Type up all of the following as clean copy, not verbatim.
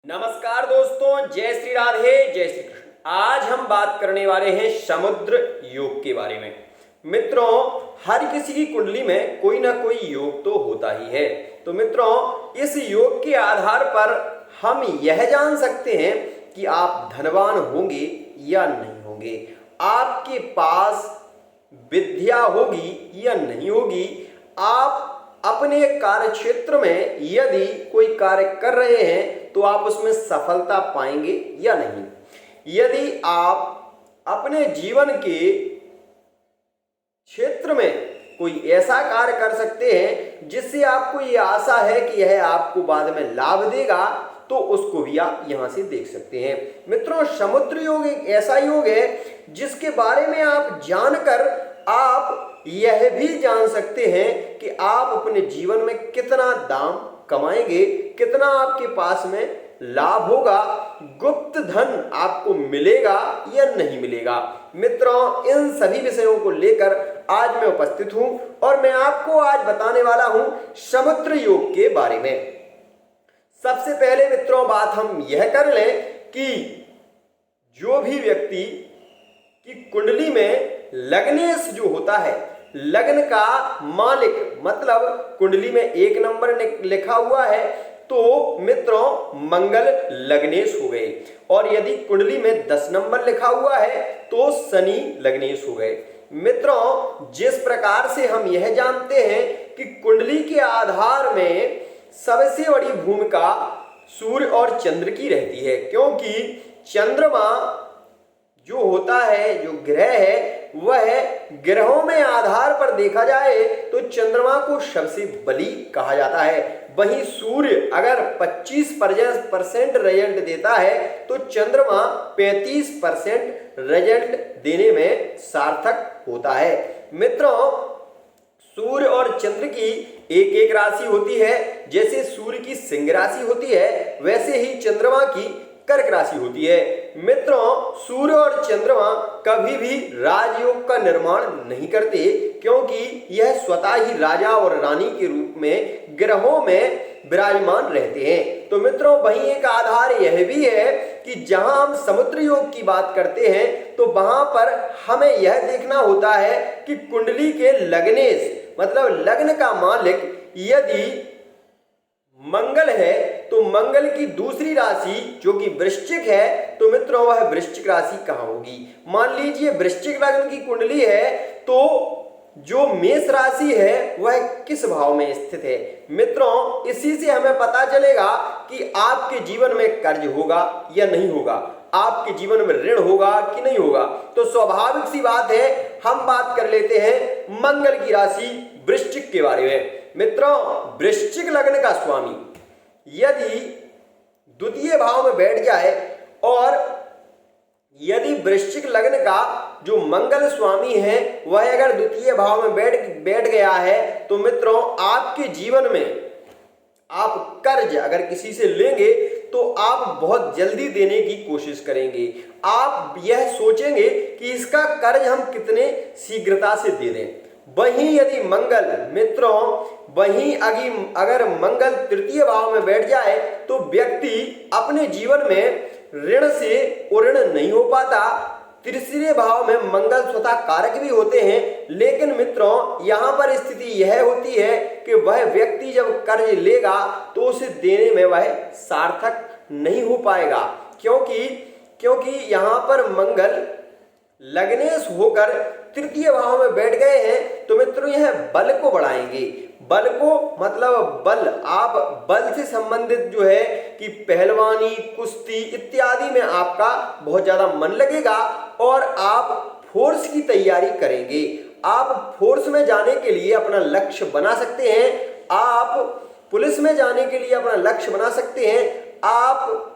नमस्कार दोस्तों, जय श्री राधे, जय श्री कृष्ण। आज हम बात करने वाले हैं समुद्र योग के बारे में। मित्रों, हर किसी की कुंडली में कोई ना कोई योग तो होता ही है। तो मित्रों, इस योग के आधार पर हम यह जान सकते हैं कि आप धनवान होंगे या नहीं होंगे, आपके पास विद्या होगी या नहीं होगी, आप अपने कार्य क्षेत्र में यदि कोई कार्य कर रहे हैं तो आप उसमें सफलता पाएंगे या नहीं। यदि आप अपने जीवन के क्षेत्र में कोई ऐसा कार्य कर सकते हैं जिससे आपको ये आशा है कि यह आपको बाद में लाभ देगा, तो उसको भी आप यहां से देख सकते हैं। मित्रों, समुद्र योग एक ऐसा योग है जिसके बारे में आप जानकर आप यह भी जान सकते हैं कि आप अपने जीवन में कितना दाम कमाएंगे, कितना आपके पास में लाभ होगा, गुप्त धन आपको मिलेगा या नहीं मिलेगा। मित्रों, इन सभी विषयों को लेकर आज मैं उपस्थित हूं और मैं आपको आज बताने वाला हूं समुद्र योग के बारे में। सबसे पहले मित्रों, बात हम यह कर लें कि जो भी व्यक्ति की कुंडली में लग्नेश जो होता है, लग्न का मालिक मतलब कुंडली में 1 नंबर लिखा हुआ है तो मित्रों मंगल लग्नेश हो गए, और यदि कुंडली में 10 नंबर लिखा हुआ है तो शनि लग्नेश हो गए। मित्रों, जिस प्रकार से हम यह जानते हैं कि कुंडली के आधार में सबसे बड़ी भूमिका सूर्य और चंद्र की रहती है, क्योंकि चंद्रमा जो होता है, जो ग्रह है, वह ग्रहों में आधार पर देखा जाए तो चंद्रमा को सबसे बली कहा जाता है। वहीं सूर्य अगर 25% रिजल्ट देता है तो चंद्रमा 35% रिजल्ट देने में सार्थक होता है। मित्रों, सूर्य और चंद्र की एक एक राशि होती है। जैसे सूर्य की सिंह राशि होती है, वैसे ही चंद्रमा की कर्क राशि होती है। मित्रों, सूर्य और चंद्रमा कभी भी राजयोग का निर्माण नहीं करते, क्योंकि यह स्वतः ही राजा और रानी के रूप में ग्रहों में विराजमान रहते हैं। तो मित्रों, वहीं एक आधार यह भी है कि जहां हम समुद्र योग की बात करते हैं तो वहां पर हमें यह देखना होता है कि कुंडली के लग्नेश मतलब लग्न का मालिक यदि मंगल है तो मंगल की दूसरी राशि जो कि वृश्चिक है, तो मित्रों वह वृश्चिक राशि कहां होगी। मान लीजिए वृश्चिक लग्न की कुंडली है तो जो मेष राशि है वह किस भाव में स्थित है। मित्रों, इसी से हमें पता चलेगा कि आपके जीवन में कर्ज होगा या नहीं होगा, आपके जीवन में ऋण होगा कि नहीं होगा। तो स्वाभाविक सी बात है, हम बात कर लेते हैं मंगल की राशि वृश्चिक के बारे में। मित्रों, वृश्चिक लग्न का स्वामी यदि द्वितीय भाव में बैठ जाए और यदि वृश्चिक लग्न का जो मंगल स्वामी है वह अगर द्वितीय भाव में बैठ गया है तो मित्रों आपके जीवन में आप कर्ज अगर किसी से लेंगे तो आप बहुत जल्दी देने की कोशिश करेंगे। आप यह सोचेंगे कि इसका कर्ज हम कितने शीघ्रता से दे दें। वहीं यदि मंगल मित्रों अगर मंगल तृतीय भाव में बैठ जाए तो व्यक्ति अपने जीवन में ऋण से उऋण नहीं हो पाता। तीसरे भाव में मंगल स्वतः कारक भी होते हैं, लेकिन मित्रों यहां पर स्थिति यह होती है कि वह व्यक्ति जब कर्ज लेगा तो उसे देने में वह सार्थक नहीं हो पाएगा, क्योंकि यहां पर मंगल लग्नेश होकर तृतीय भाव में बैठ गए हैं। तो मित्रों यह बल को बढ़ाएंगे। बल को मतलब बल, आप बल से संबंधित जो है कि पहलवानी, कुश्ती इत्यादि में आपका बहुत ज्यादा मन लगेगा और आप फोर्स की तैयारी करेंगे। आप फोर्स में जाने के लिए अपना लक्ष्य बना सकते हैं, आप पुलिस में जाने के लिए अपना लक्ष्य बना सकते हैं, आप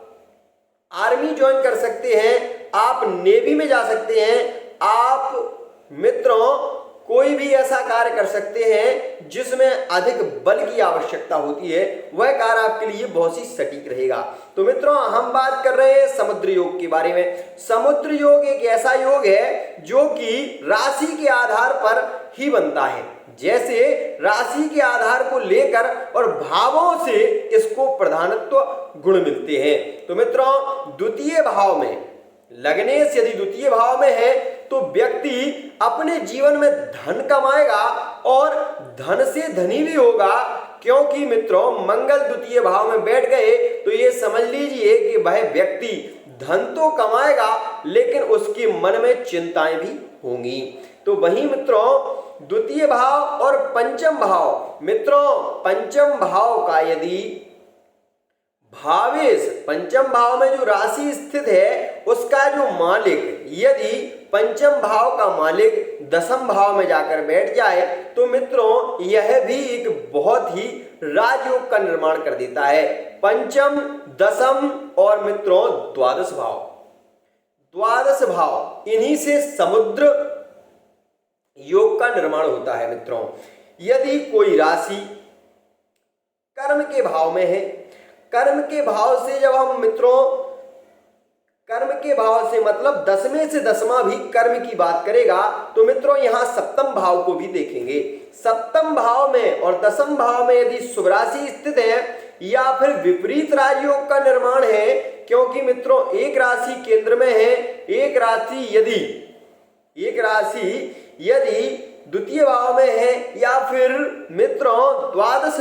आर्मी ज्वाइन कर सकते हैं, आप नेवी में जा सकते हैं, आप मित्रों कोई भी ऐसा कार्य कर सकते हैं जिसमें अधिक बल की आवश्यकता होती है, वह कार्य आपके लिए बहुत ही सटीक रहेगा। तो मित्रों, हम बात कर रहे हैं समुद्र योग के बारे में। समुद्र योग एक ऐसा योग है जो कि राशि के आधार पर ही बनता है। जैसे राशि के आधार को लेकर और भावों से इसको प्रधानत्व गुण मिलते हैं। तो मित्रों, द्वितीय भाव में लग्नेश यदि द्वितीय भाव में है तो व्यक्ति अपने जीवन में धन कमाएगा और धन से धनी भी होगा, क्योंकि मित्रों मंगल द्वितीय भाव में बैठ गए तो ये समझ लीजिए कि वह व्यक्ति धन तो कमाएगा लेकिन उसके मन में चिंताएं भी होंगी। तो वहीं मित्रों द्वितीय भाव और पंचम भाव, मित्रों पंचम भाव का यदि भावेश, पंचम भाव में जो राशि स्थित है उसका जो मालिक यदि पंचम भाव का मालिक दसम भाव में जाकर बैठ जाए तो मित्रों यह भी एक बहुत ही राजयोग का निर्माण कर देता है। पंचम, दसम और मित्रों द्वादश भाव, द्वादश भाव इन्हीं से समुद्र योग का निर्माण होता है। मित्रों यदि कोई राशि कर्म के भाव में है, कर्म के भाव से जब हम मित्रों कर्म के भाव से मतलब दसवें से दसवां भी कर्म की बात करेगा तो मित्रों यहां सप्तम भाव को भी देखेंगे। सप्तम भाव में और दसम भाव में यदि शुभ राशि स्थित है या फिर विपरीत राजयोग का निर्माण है, क्योंकि मित्रों एक राशि केंद्र में है, एक राशि यदि द्वितीय भाव में है या फिर मित्रों द्वादश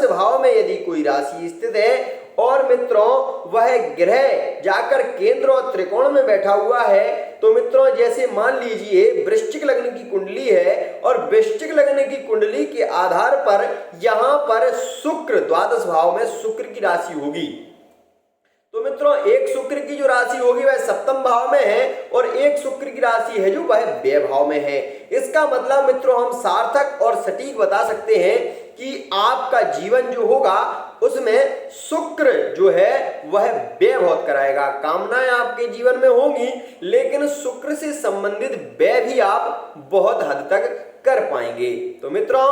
भाव में यदि कोई राशि स्थित है और मित्रों वह ग्रह जाकर केंद्र और त्रिकोण में बैठा हुआ है, तो मित्रों जैसे मान लीजिए वृश्चिक लग्न की कुंडली है और वृश्चिक लग्न की कुंडली के आधार पर यहां पर शुक्र द्वादश भाव में शुक्र की राशि होगी। तो मित्रों एक शुक्र की जो राशि होगी वह सप्तम भाव में है और एक शुक्र की राशि है जो वह व्यय भाव में है। इसका मतलब मित्रों हम सार्थक और सटीक बता सकते हैं कि आपका जीवन जो होगा उसमें शुक्र जो है वह व्यय बहुत कराएगा। कामनाएं आपके जीवन में होंगी लेकिन शुक्र से संबंधित व्यय भी आप बहुत हद तक कर पाएंगे। तो मित्रों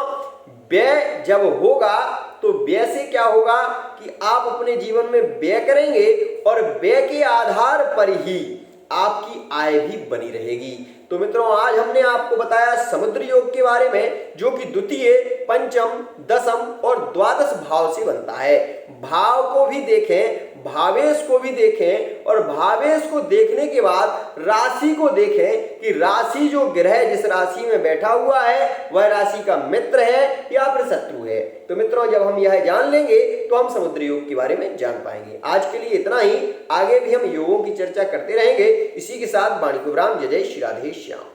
व्यय जब होगा तो व्यय से क्या होगा कि आप अपने जीवन में व्यय करेंगे और व्यय के आधार पर ही आपकी आय भी बनी रहेगी। तो मित्रों आज हमने आपको बताया समुद्र योग के बारे में, जो कि द्वितीय, पंचम, दसम और द्वादश भाव से बनता है। भाव को भी देखें, भावेश को भी देखें और भावेश को देखने के बाद राशि को देखें कि राशि जो ग्रह जिस राशि में बैठा हुआ है वह राशि का मित्र है या फिर शत्रु है। तो मित्रों जब हम यह जान लेंगे तो हम समुद्र योग के बारे में जान पाएंगे। आज के लिए इतना ही, आगे भी हम योगों की चर्चा करते रहेंगे। इसी के साथ वाणी को विराम। जय जय श्री राधे श्याम।